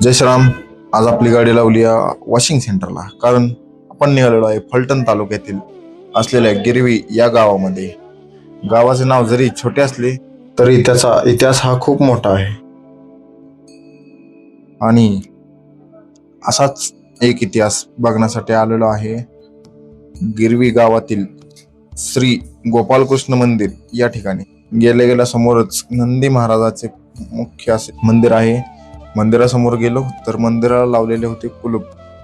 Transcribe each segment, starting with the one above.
जय श्रीराम. आज आपली गाडी लावली वॉशिंग सेंटरला, कारण आपण निघालेलो आहे फलटण तालुक्यातील असलेल्या गिरवी या गावामध्ये. गावाचे नाव जरी छोटे असले तरी त्याचा इतिहास हा खूप मोठा आहे. आणि असाच एक इतिहास बघण्यासाठी आलेलो आहे गिरवी गावातील श्री गोपालकृष्ण मंदिर या ठिकाणी. गेल्या समोरच नंदी महाराजाचे मुख्य असे मंदिर आहे. मंदिरासमोर गेलो तर मंदिराला लावलेले होते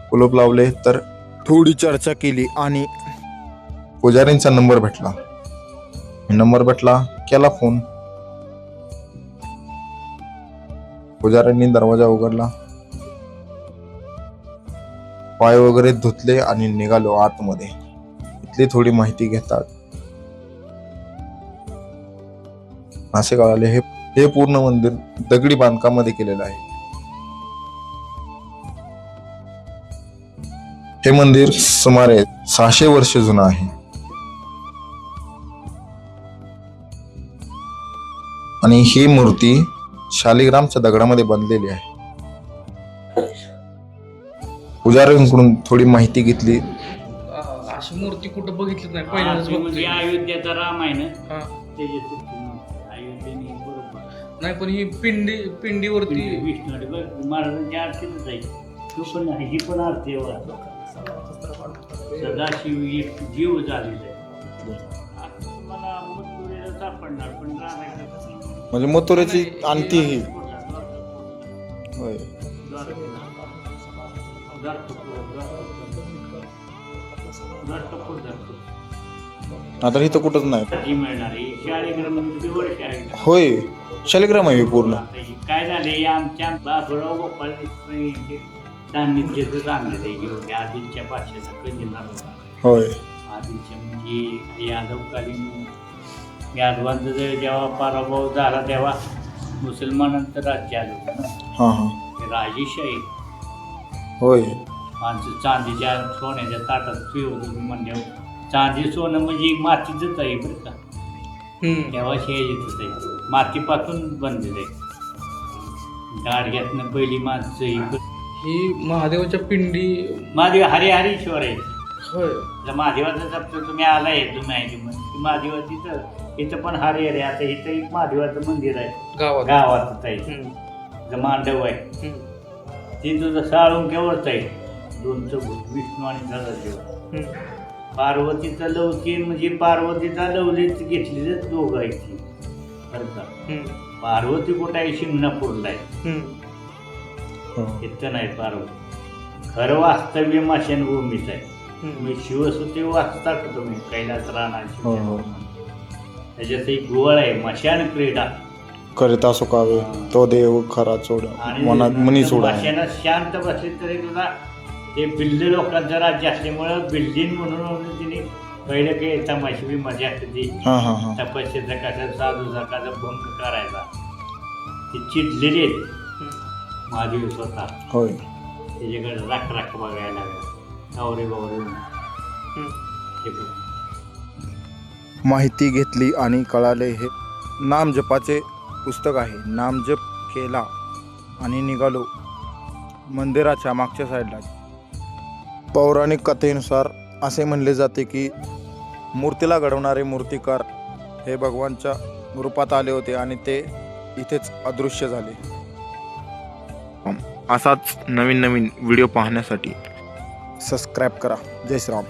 कुलूप लावले. तर थोडी चर्चा केली आणि पुजारींचा नंबर भेटला. केला फोन. पुजाऱ्यांनी दरवाजा उघडला, पाय वगैरे धुतले आणि निघालो आतमध्ये. इथली थोडी माहिती घेतात. असे कळाले हे पूर्ण मंदिर दगडी बांधकामामध्ये केलेलं आहे. हे मंदिर सुमारे 600 वर्ष जुनं आहे. आणि ही मूर्ती शालिग्रामच्या दगडामध्ये बनलेली आहे. पुजाऱ्यांकडून थोडी माहिती घेतली. अशी मूर्ती कुठं बघितली नाही, पहिल्यांदाच म्हणजे अयोध्याचा राम आहे ना, हा. अयोध्येने बरोबर नाही, पण ही पिंडीवरती विष्णू महाराजांच्या आरतीतच आहे. तो पण ही पण आरती आहे. सदाशिव एक जीव झालेला आहे. मला मथुरेला सापडणार पण म्हणजे मथुरेची आणती ही होय. आता इथं कुठंच नाही मिळणार आहे. शाळेग्राम वर्ष आहे. होय, शालिग्राम आहे पूर्ण. काय झाले, आमच्या बाबुराव गोपाळ सान्निध्यच आणलेलं आहे घेऊन आदिलच्या पाचशेचा कधीला होय. आदिलच्या म्हणजे यादवकालीन यादवांचा जेव्हा पराभव झाला तेव्हा मुसलमानांचं राज्य आलं होतं ना. हा हा. राजेशाही होय. माणसं चांदीच्या सोन्याच्या ताटात पिवत म्हणजे चांदी सोनं म्हणजे मातीचंच आहे बरं का. तेव्हा शेजायचंच आहे, मातीपासून बनलेलं आहे. गाडग्यातनं पहिली माणसं ही महादेवाच्या पिंडी. महादेव हरिहरीश्वर आहे. होय. महादेवाचा शब्द तुम्ही आलाय तुम्ही महादेवा इथं पण हरिहरी. आता इथं एक महादेवाचं मंदिर आहे गावातच आहे. मांडव आहे ती तुझं साळुंक्यावरच आहे. दोनचं विष्णू आणि सदाशिव. पार्वतीचा लवची म्हणजे पार्वतीचा लवलीच घेतलेलीच दोघं आहेत ती बरं का. पार्वती कुठं आहे, शिंगणापूरला आहे. इथं नाही पार्वती. खरं वास्तव्य मशानभूमीच आहे. मी शिवसुते वाचता का तुम्ही कैलास राहणार. त्याच्यात एक गोळ आहे, मशान क्रीडा करिता सुकावे तो देव खरा चोड मनी सोडा. मशानात शांत बसले तरी तुला ते बिल्ली लोकांचं राज्य असल्यामुळं बिल्डिंग म्हणून तिने पहिलं काही तमाशी मजा असते ती तपस्येचा कसा साधू सकाळचा भंग करायचा. ते चिडलेले महादेव स्वतः. होय. त्याच्याकडे राख बघायला लागला. गावरे माहिती घेतली आणि कळाले हे नाम जपाचे पुस्तक आहे. नामजप केला आणि निघालो मंदिराच्या मागच्या साईडला. पौराणिक कथेनुसार असे म्हणले जाते की मूर्तीला घडवणारे मूर्तिकार हे भगवानच्या रूपात आले होते आणि ते इथेच अदृश्य झाले. असाच नवीन व्हिडिओ पाहण्यासाठी सबस्क्राईब करा. जय श्रीराम.